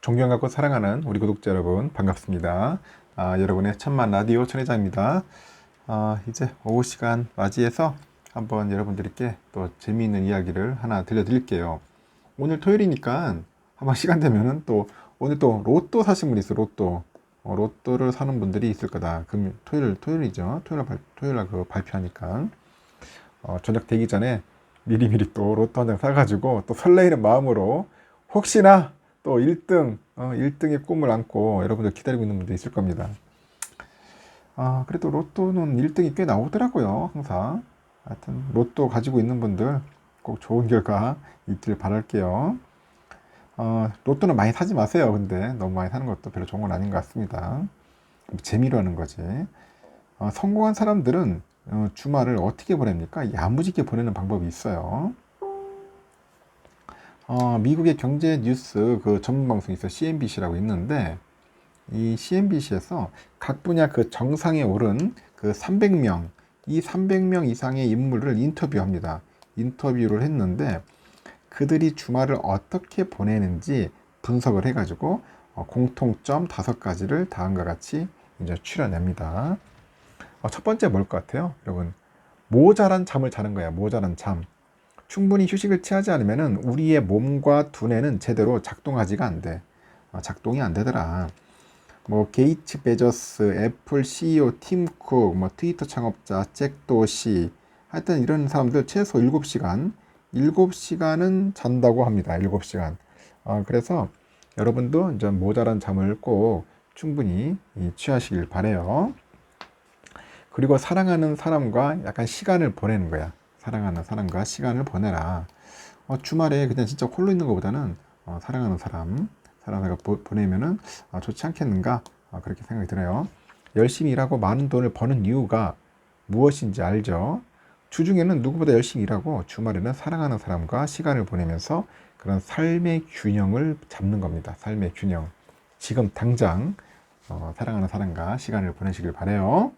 존경하고 사랑하는 우리 구독자 여러분 반갑습니다. 여러분의 천만 라디오 천혜장입니다. 이제 오후 시간 맞이해서 한번 여러분들께 또 재미있는 이야기를 하나 들려드릴게요. 오늘 토요일이니까 한번 시간 되면은 또 오늘 또 로또 사신 분이 있어요. 로또를 사는 분들이 있을 거다. 토요일이죠. 토요일 날 그거 발표하니까 저녁 되기 전에 미리미리 또 로또 한 장 사가지고 또 설레이는 마음으로 혹시나 또 1등, 1등의 꿈을 안고 여러분들 기다리고 있는 분도 있을 겁니다. 그래도 로또는 1등이 꽤 나오더라고요, 항상. 하여튼, 로또 가지고 있는 분들 꼭 좋은 결과 있길 바랄게요. 로또는 많이 사지 마세요, 근데. 너무 많이 사는 것도 별로 좋은 건 아닌 것 같습니다. 재미로 하는 거지. 성공한 사람들은 주말을 어떻게 보냅니까? 야무지게 보내는 방법이 있어요. 미국의 경제 뉴스 그 전문 방송이 있어요. CNBC라고 있는데, 이 CNBC에서 각 분야 그 정상에 오른 그 300명, 이 300명 이상의 인물을 인터뷰합니다. 인터뷰를 했는데, 그들이 주말을 어떻게 보내는지 분석을 해가지고, 공통점 5가지를 다음과 같이 이제 추려냅니다. 첫 번째 뭘 것 같아요? 여러분, 모자란 잠을 자는 거야. 모자란 잠. 충분히 휴식을 취하지 않으면 우리의 몸과 두뇌는 제대로 작동하지가 안 돼. 작동이 안 되더라. 뭐 게이츠 베저스, 애플 CEO 팀 쿡, 뭐 트위터 창업자 잭 도시, 하여튼 이런 사람들 최소 7시간, 7시간은 잔다고 합니다. 7시간. 그래서 여러분도 이제 모자란 잠을 꼭 충분히 취하시길 바래요. 그리고 사랑하는 사람과 약간 시간을 보내는 거야. 사랑하는 사람과 시간을 보내라. 주말에 그냥 진짜 홀로 있는 것보다는 사랑하는 사람과 보내면은 좋지 않겠는가? 그렇게 생각이 들어요. 열심히 일하고 많은 돈을 버는 이유가 무엇인지 알죠? 주중에는 누구보다 열심히 일하고 주말에는 사랑하는 사람과 시간을 보내면서 그런 삶의 균형을 잡는 겁니다. 삶의 균형. 지금 당장 사랑하는 사람과 시간을 보내시길 바래요.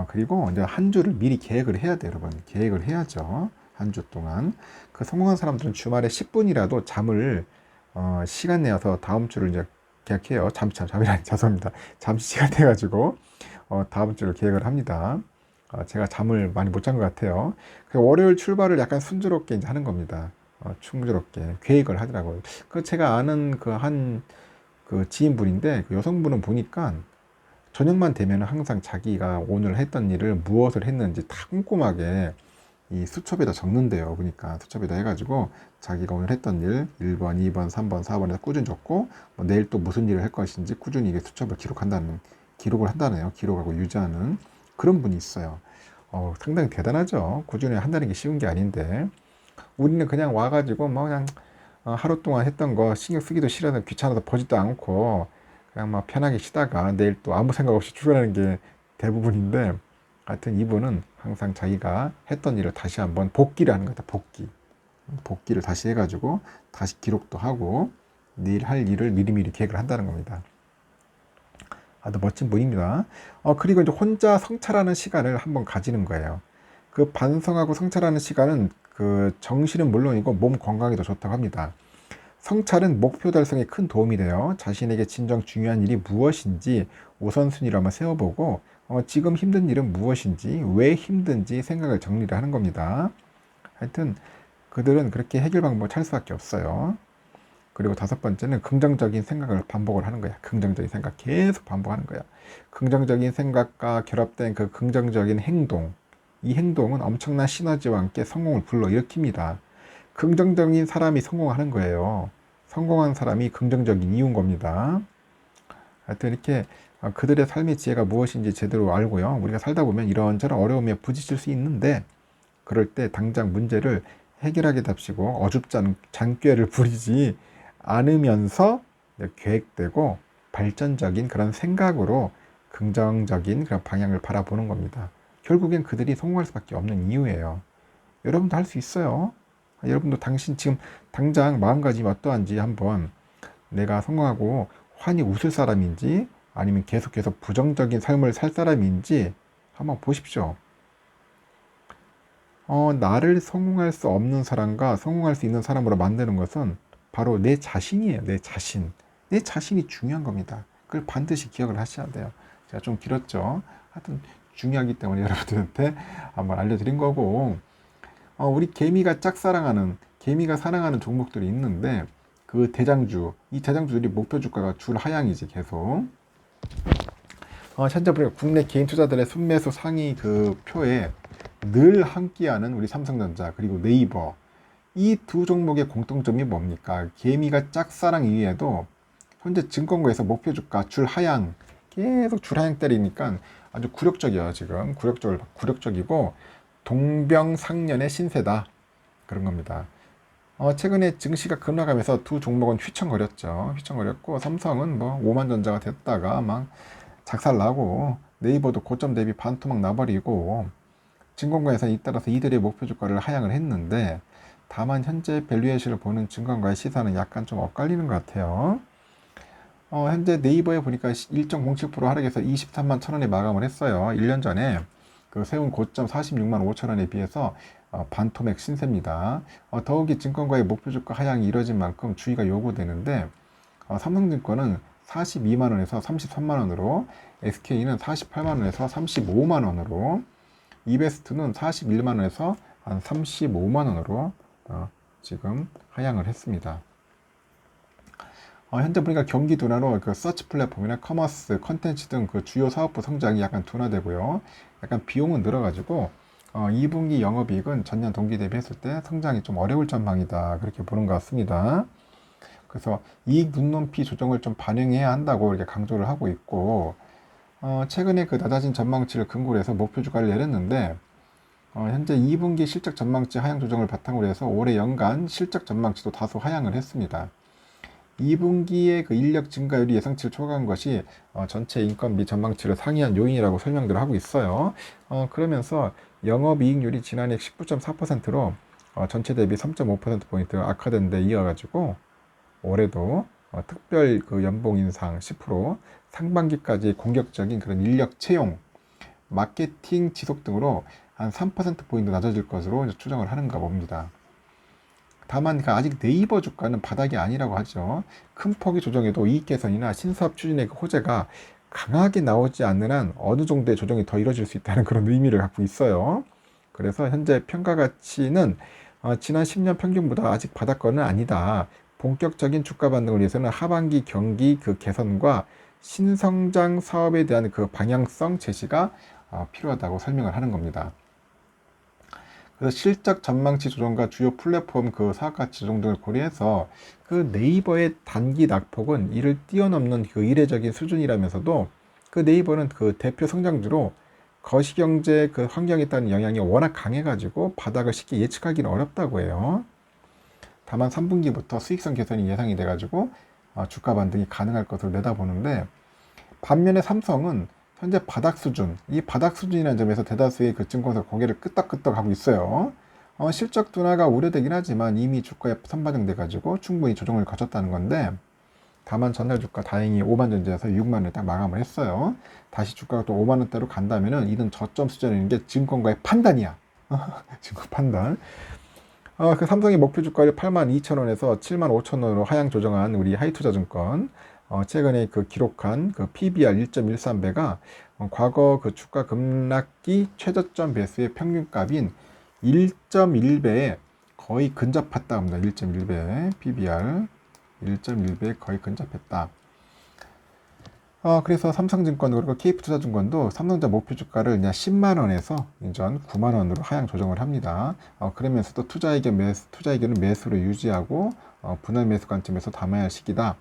그리고 이제 한 주를 미리 계획을 해야 돼요, 여러분. 계획을 해야죠. 한 주 동안. 그 성공한 사람들은 주말에 10분이라도 잠을, 시간 내어서 다음 주를 이제 계획해요. 잠이라니, 죄송합니다. 잠시 시간 내가지고, 다음 주를 계획을 합니다. 제가 잠을 많이 못 잔 것 같아요. 그래서 월요일 출발을 약간 순조롭게 이제 하는 겁니다. 충조롭게 계획을 하더라고요. 그 제가 아는 그 지인분인데, 그 여성분은 보니까 저녁만 되면 항상 자기가 오늘 했던 일을 무엇을 했는지 다 꼼꼼하게 이 수첩에다 적는데요. 그러니까 수첩에다 해가지고 자기가 오늘 했던 일 1번, 2번, 3번, 4번에서 꾸준히 적고 뭐 내일 또 무슨 일을 할 것인지 꾸준히 이게 수첩을 기록을 한다네요. 기록하고 유지하는 그런 분이 있어요. 상당히 대단하죠. 꾸준히 한다는 게 쉬운 게 아닌데 우리는 그냥 와가지고 뭐 그냥 하루 동안 했던 거 신경 쓰기도 싫어서 귀찮아서 보지도 않고 그냥 막 편하게 쉬다가 내일 또 아무 생각 없이 출근하는 게 대부분인데 하여튼 이분은 항상 자기가 했던 일을 다시 한번 복기를 하는 것 같아요. 복기를 다시 해가지고 다시 기록도 하고 내일 할 일을 미리미리 계획을 한다는 겁니다. 아주 멋진 분입니다. 그리고 이제 혼자 성찰하는 시간을 한번 가지는 거예요. 그 반성하고 성찰하는 시간은 그 정신은 물론이고 몸 건강에도 좋다고 합니다. 성찰은 목표 달성에 큰 도움이 돼요. 자신에게 진정 중요한 일이 무엇인지 우선순위로 한번 세워보고 지금 힘든 일은 무엇인지 왜 힘든지 생각을 정리를 하는 겁니다. 하여튼 그들은 그렇게 해결 방법을 찾을 수밖에 없어요. 그리고 5번째는 긍정적인 생각을 반복을 하는 거야. 긍정적인 생각 계속 반복하는 거야. 긍정적인 생각과 결합된 그 긍정적인 행동, 이 행동은 엄청난 시너지와 함께 성공을 불러일으킵니다. 긍정적인 사람이 성공하는 거예요. 성공한 사람이 긍정적인 이유인 겁니다. 하여튼 이렇게 그들의 삶의 지혜가 무엇인지 제대로 알고요. 우리가 살다 보면 이런저런 어려움에 부딪힐 수 있는데 그럴 때 당장 문제를 해결하게답시고 어줍지 않은 잔꾀를 부리지 않으면서 계획되고 발전적인 그런 생각으로 긍정적인 그런 방향을 바라보는 겁니다. 결국엔 그들이 성공할 수밖에 없는 이유예요. 여러분도 할 수 있어요. 여러분도 당신 지금 당장 마음가짐이 어떠한지 한번 내가 성공하고 환히 웃을 사람인지 아니면 계속해서 부정적인 삶을 살 사람인지 한번 보십시오. 나를 성공할 수 없는 사람과 성공할 수 있는 사람으로 만드는 것은 바로 내 자신이에요. 내 자신. 내 자신이 중요한 겁니다. 그걸 반드시 기억을 하셔야 돼요. 제가 좀 길었죠. 하여튼 중요하기 때문에 여러분들한테 한번 알려드린 거고, 우리 개미가 사랑하는 종목들이 있는데, 그 이 대장주들이 목표 주가가 줄 하향이지, 계속. 현재 우리가 국내 개인 투자들의 순매수 상위 그 표에 늘 함께하는 우리 삼성전자, 그리고 네이버. 이 두 종목의 공통점이 뭡니까? 개미가 짝사랑 이외에도 현재 증권거에서 목표 주가 줄 하향, 계속 줄 하향 때리니까 아주 굴욕적이에요, 지금. 굴욕적이고, 동병상련의 신세다. 그런 겁니다. 최근에 증시가 급락하면서 두 종목은 휘청거렸고, 삼성은 뭐 5만 전자가 됐다가 막 작살나고, 네이버도 고점 대비 반토막 나버리고, 증권가에서는 잇따라서 이들의 목표 주가를 하향을 했는데, 다만 현재 밸류에이션을 보는 증권가의 시사는 약간 좀 엇갈리는 것 같아요. 현재 네이버에 보니까 1.07% 하락해서 23만 1,000원에 마감을 했어요. 1년 전에 그 세운 고점 46만 5천원에 비해서 반토막 신세입니다. 더욱이 증권가의 목표 주가 하향이 이뤄진 만큼 주의가 요구되는데, 삼성증권은 42만원에서 33만원으로, SK는 48만원에서 35만원으로, 이베스트는 41만원에서 한 35만원으로 지금 하향을 했습니다. 현재 보니까 경기 둔화로 그 서치 플랫폼이나 커머스, 컨텐츠 등 그 주요 사업부 성장이 약간 둔화되고요. 약간 비용은 늘어가지고 2분기 영업이익은 전년 동기 대비했을 때 성장이 좀 어려울 전망이다. 그렇게 보는 것 같습니다. 그래서 이익 눈높이 조정을 좀 반영해야 한다고 이렇게 강조를 하고 있고, 최근에 그 낮아진 전망치를 근거로 해서 목표 주가를 내렸는데, 현재 2분기 실적 전망치 하향 조정을 바탕으로 해서 올해 연간 실적 전망치도 다소 하향을 했습니다. 2분기의 그 인력 증가율이 예상치를 초과한 것이 전체 인건비 전망치를 상회한 요인이라고 설명들을 하고 있어요. 그러면서 영업이익률이 지난해 19.4%로 전체 대비 3.5%포인트 악화된 데 이어가지고 올해도 특별 그 연봉 인상 10%, 상반기까지 공격적인 그런 인력 채용, 마케팅 지속 등으로 한 3%포인트 낮아질 것으로 추정을 하는가 봅니다. 다만 아직 네이버 주가는 바닥이 아니라고 하죠. 큰 폭의 조정에도 이익 개선이나 신사업 추진의 호재가 강하게 나오지 않는 한 어느 정도의 조정이 더 이뤄질 수 있다는 그런 의미를 갖고 있어요. 그래서 현재 평가 가치는 지난 10년 평균보다 아직 바닥권은 아니다. 본격적인 주가 반등을 위해서는 하반기 경기 그 개선과 신성장 사업에 대한 그 방향성 제시가 필요하다고 설명을 하는 겁니다. 그래서 실적 전망치 조정과 주요 플랫폼 그 사업가치 조정 등을 고려해서 그 네이버의 단기 낙폭은 이를 뛰어넘는 그 이례적인 수준이라면서도, 그 네이버는 그 대표 성장주로 거시경제 그 환경에 따른 영향이 워낙 강해가지고 바닥을 쉽게 예측하기는 어렵다고 해요. 다만 3분기부터 수익성 개선이 예상이 돼가지고 주가 반등이 가능할 것으로 내다보는데, 반면에 삼성은 현재 바닥 수준, 이 바닥 수준이라는 점에서 대다수의 그 증권사 고개를 끄덕끄덕 하고 있어요. 실적 둔화가 우려되긴 하지만 이미 주가에 선반영돼 가지고 충분히 조정을 거쳤다는 건데, 다만 전날 주가 다행히 5만 전지에서 6만 원에 딱 마감을 했어요. 다시 주가가 또 5만 원대로 간다면은 이는 저점 수준인 게 증권가의 판단이야. 증권 판단. 그 삼성의 목표 주가를 8만 2천 원에서 7만 5천 원으로 하향 조정한 우리 하이투자증권, 최근에 그 기록한 그 PBR 1.13배가 과거 그 주가 급락기 최저점 배수의 평균값인 1.1배에 거의 근접했다 합니다. 1.1배 PBR 1.1배에 거의 근접했다. 그래서 삼성증권 그리고 KF투자증권도 삼성전자 목표 주가를 그냥 10만 원에서 이전 9만 원으로 하향 조정을 합니다. 그러면서도 투자의견은 매수로 유지하고 분할 매수 관점에서 담아야 할 시기다.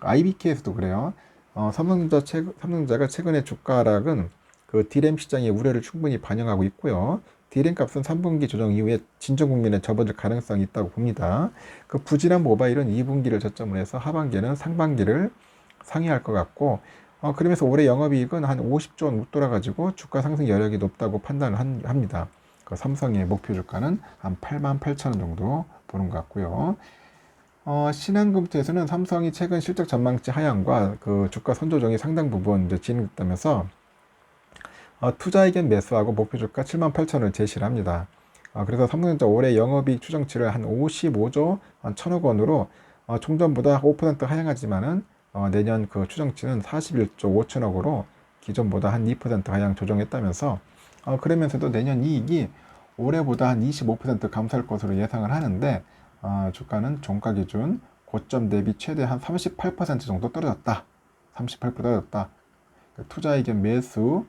IBK에서도 그래요. 삼성전자가 최근에 주가 하락은 그 D램 시장의 우려를 충분히 반영하고 있고요. D램 값은 3분기 조정 이후에 진정 국면에 접어들 가능성이 있다고 봅니다. 그 부진한 모바일은 2분기를 저점으로 해서 하반기에는 상반기를 상회할 것 같고, 그러면서 올해 영업이익은 한 50조 원 못 돌아가지고 주가 상승 여력이 높다고 판단을 합니다. 그 삼성의 목표 주가는 한 8만 8천 원 정도 보는 것 같고요. 신한금투에서는 삼성이 최근 실적 전망치 하향과 그 주가 선조정이 상당 부분 이제 진행됐다면서 투자의견 매수하고 목표 주가 7만 8천 원을 제시를 합니다. 그래서 삼성전자 올해 영업이익 추정치를 한 55조 한 1천억 원으로 총전보다 5% 하향하지만은 내년 그 추정치는 41조 5천억으로 기존보다 한 2% 하향 조정했다면서 그러면서도 내년 이익이 올해보다 한 25% 감소할 것으로 예상을 하는데 주가는 종가 기준 고점 대비 최대 한 38% 정도 떨어졌다. 38% 떨어졌다. 투자이견 매수,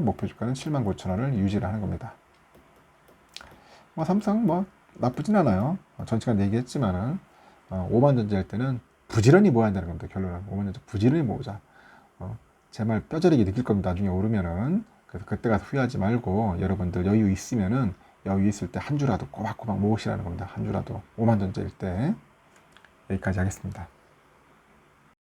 목표 주가는 7만 9천 원을 유지를 하는 겁니다. 삼성 나쁘진 않아요. 전 시간 얘기했지만은 5만 전지 할 때는 부지런히 모아야 한다는 겁니다. 결론은 5만 전지 부지런히 모으자. 제 말 뼈저리게 느낄 겁니다. 나중에 오르면은. 그래서 그때 가서 후회하지 말고 여러분들 여유 있으면은 여유 있을 때 한 주라도 꼬박꼬박 모으시라는 겁니다. 한 주라도 5만 전지일 때. 여기까지 하겠습니다.